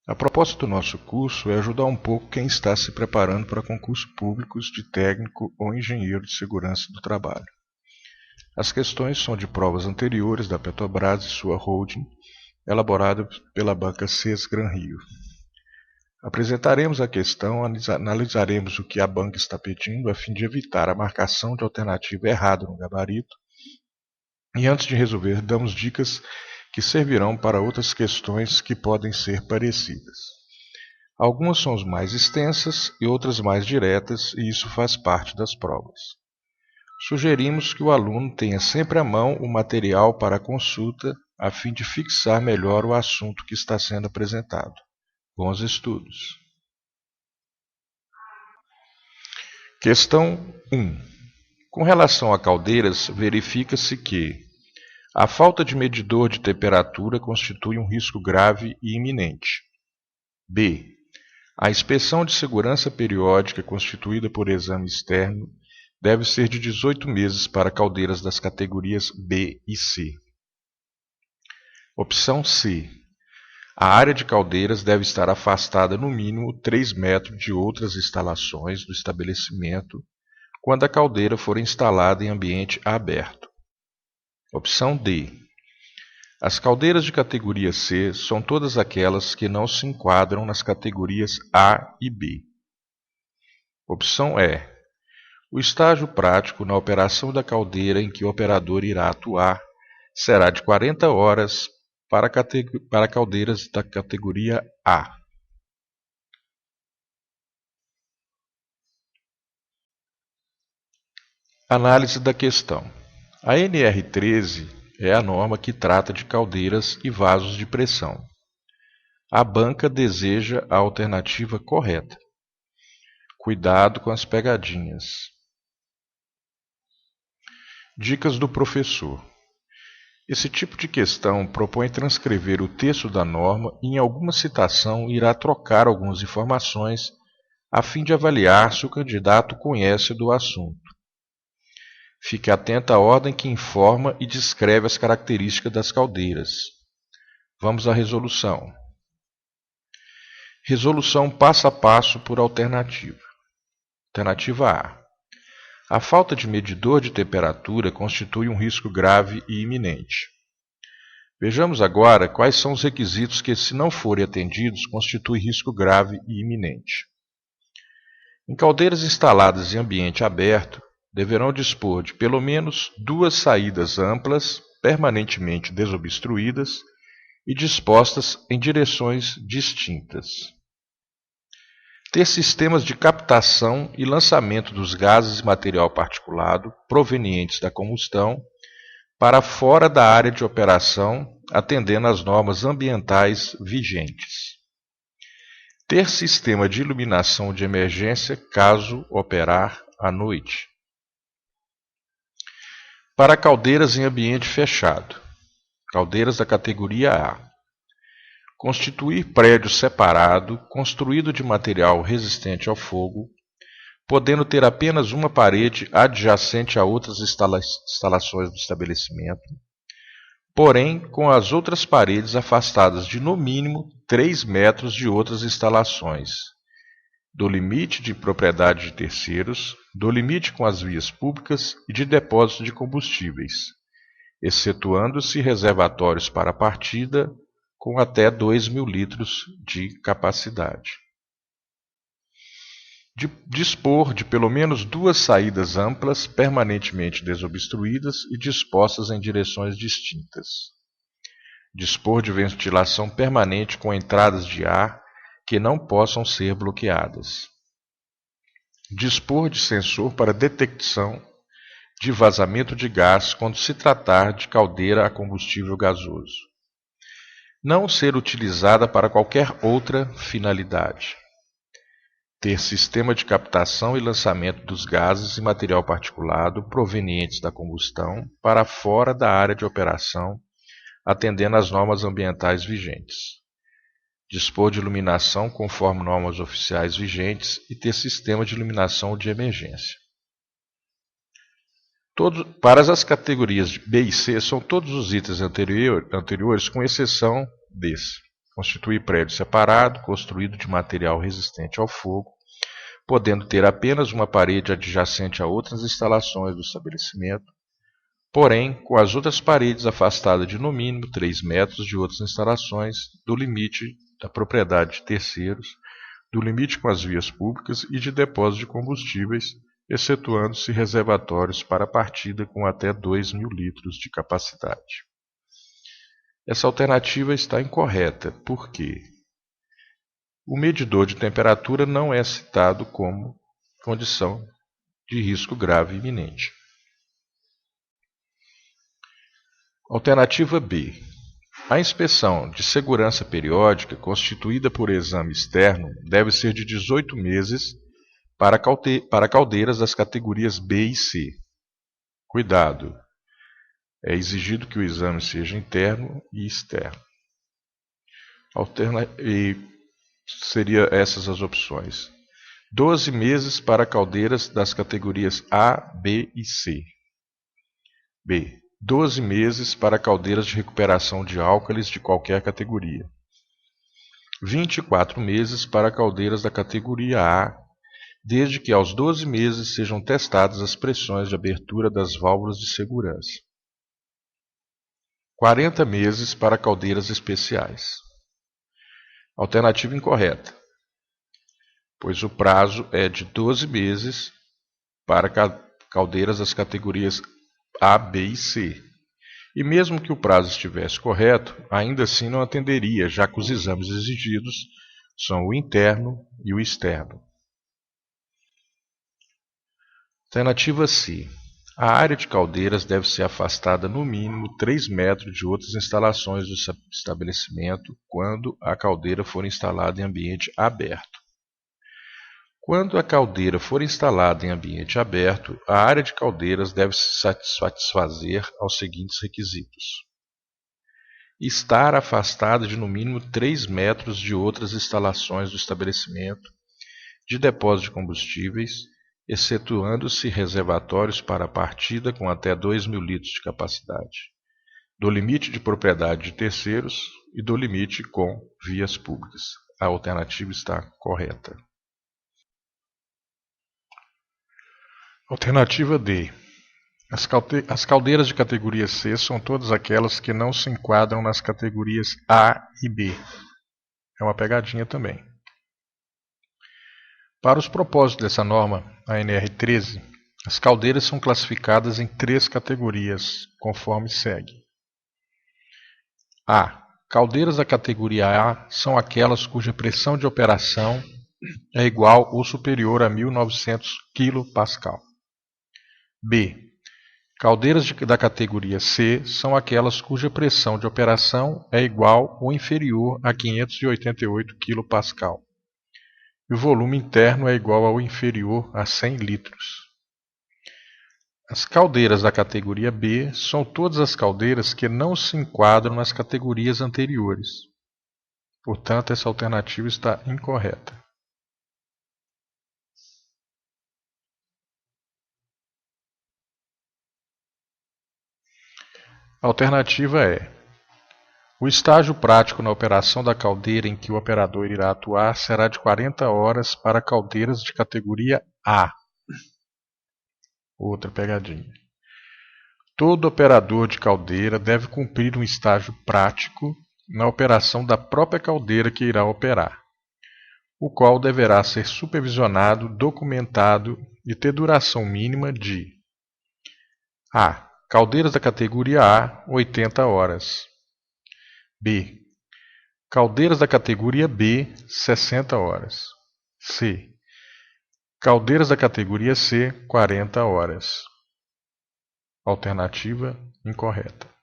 A proposta do nosso curso é ajudar um pouco quem está se preparando para concursos públicos de técnico ou engenheiro de segurança do trabalho. As questões são de provas anteriores da Petrobras e sua holding, elaborada pela banca CES Gran Rio. Apresentaremos a questão, analisaremos o que a banca está pedindo a fim de evitar a marcação de alternativa errada no gabarito e, antes de resolver, damos dicas que servirão para outras questões que podem ser parecidas. Algumas são mais extensas e outras mais diretas, e isso faz parte das provas. Sugerimos que o aluno tenha sempre à mão o material para consulta, a fim de fixar melhor o assunto que está sendo apresentado. Bons estudos! Questão 1. Com relação a caldeiras, verifica-se que a falta de medidor de temperatura constitui um risco grave e iminente. B. A inspeção de segurança periódica constituída por exame externo deve ser de 18 meses para caldeiras das categorias B e C. Opção C. A área de caldeiras deve estar afastada no mínimo 3 metros de outras instalações do estabelecimento quando a caldeira for instalada em ambiente aberto. Opção D. As caldeiras de categoria C são todas aquelas que não se enquadram nas categorias A e B. Opção E. O estágio prático na operação da caldeira em que o operador irá atuar será de 40 horas para caldeiras da categoria A. Análise da questão. A NR13 é a norma que trata de caldeiras e vasos de pressão. A banca deseja a alternativa correta. Cuidado com as pegadinhas. Dicas do professor. Esse tipo de questão propõe transcrever o texto da norma e em alguma citação irá trocar algumas informações a fim de avaliar se o candidato conhece do assunto. Fique atento à ordem que informa e descreve as características das caldeiras. Vamos à resolução. Resolução passo a passo por alternativa. Alternativa A. A falta de medidor de temperatura constitui um risco grave e iminente. Vejamos agora quais são os requisitos que, se não forem atendidos, constituem risco grave e iminente. Em caldeiras instaladas em ambiente aberto, deverão dispor de pelo menos 2 saídas amplas, permanentemente desobstruídas e dispostas em direções distintas. Ter sistemas de captação e lançamento dos gases e material particulado provenientes da combustão para fora da área de operação, atendendo às normas ambientais vigentes. Ter sistema de iluminação de emergência caso operar à noite. Para caldeiras em ambiente fechado. Caldeiras da categoria A. Constituir prédio separado, construído de material resistente ao fogo, podendo ter apenas uma parede adjacente a outras instalações do estabelecimento, porém com as outras paredes afastadas de no mínimo 3 metros de outras instalações, do limite de propriedade de terceiros, do limite com as vias públicas e de depósito de combustíveis, excetuando-se reservatórios para partida com até 2.000 litros de capacidade. Dispor de pelo menos 2 saídas amplas, permanentemente desobstruídas e dispostas em direções distintas. Dispor de ventilação permanente com entradas de ar que não possam ser bloqueadas. Dispor de sensor para detecção de vazamento de gás quando se tratar de caldeira a combustível gasoso. Não ser utilizada para qualquer outra finalidade. Ter sistema de captação e lançamento dos gases e material particulado provenientes da combustão para fora da área de operação, atendendo às normas ambientais vigentes. Dispor de iluminação conforme normas oficiais vigentes e ter sistema de iluminação de emergência. Para as categorias B e C, são todos os itens anteriores, com exceção desse. Constitui prédio separado, construído de material resistente ao fogo, podendo ter apenas uma parede adjacente a outras instalações do estabelecimento, porém com as outras paredes afastadas de no mínimo 3 metros de outras instalações, do limite da propriedade de terceiros, do limite com as vias públicas e de depósito de combustíveis, excetuando-se reservatórios para partida com até 2.000 litros de capacidade. Essa alternativa está incorreta, porque o medidor de temperatura não é citado como condição de risco grave iminente. Alternativa B. A inspeção de segurança periódica constituída por exame externo deve ser de 18 meses para caldeiras das categorias B e C. Cuidado! É exigido que o exame seja interno e externo. Seria essas as opções. 12 meses para caldeiras das categorias A, B e C. B. 12 meses para caldeiras de recuperação de álcalis de qualquer categoria. 24 meses para caldeiras da categoria A, desde que aos 12 meses sejam testadas as pressões de abertura das válvulas de segurança. 40 meses para caldeiras especiais. Alternativa incorreta, pois o prazo é de 12 meses para caldeiras das categorias A, B e C. E mesmo que o prazo estivesse correto, ainda assim não atenderia, já que os exames exigidos são o interno e o externo. Alternativa C. A área de caldeiras deve ser afastada no mínimo 3 metros de outras instalações do estabelecimento quando a caldeira for instalada em ambiente aberto. Quando a caldeira for instalada em ambiente aberto, a área de caldeiras deve se satisfazer aos seguintes requisitos: estar afastada de no mínimo 3 metros de outras instalações do estabelecimento, de depósito de combustíveis, excetuando-se reservatórios para partida com até 2.000 litros de capacidade, do limite de propriedade de terceiros e do limite com vias públicas. A alternativa está correta. Alternativa D. As caldeiras de categoria C são todas aquelas que não se enquadram nas categorias A e B. É uma pegadinha também. Para os propósitos dessa norma, a NR 13, as caldeiras são classificadas em 3 categorias, conforme segue. A. Caldeiras da categoria A são aquelas cuja pressão de operação é igual ou superior a 1.900 kPa. B. Caldeiras da categoria C são aquelas cuja pressão de operação é igual ou inferior a 588 kPa. E o volume interno é igual ou inferior a 100 litros. As caldeiras da categoria B são todas as caldeiras que não se enquadram nas categorias anteriores. Portanto, essa alternativa está incorreta. A alternativa é: o estágio prático na operação da caldeira em que o operador irá atuar será de 40 horas para caldeiras de categoria A. Outra pegadinha. Todo operador de caldeira deve cumprir um estágio prático na operação da própria caldeira que irá operar, o qual deverá ser supervisionado, documentado e ter duração mínima de: A. Caldeiras da categoria A, 80 horas. B. Caldeiras da categoria B, 60 horas. C. Caldeiras da categoria C, 40 horas. Alternativa incorreta.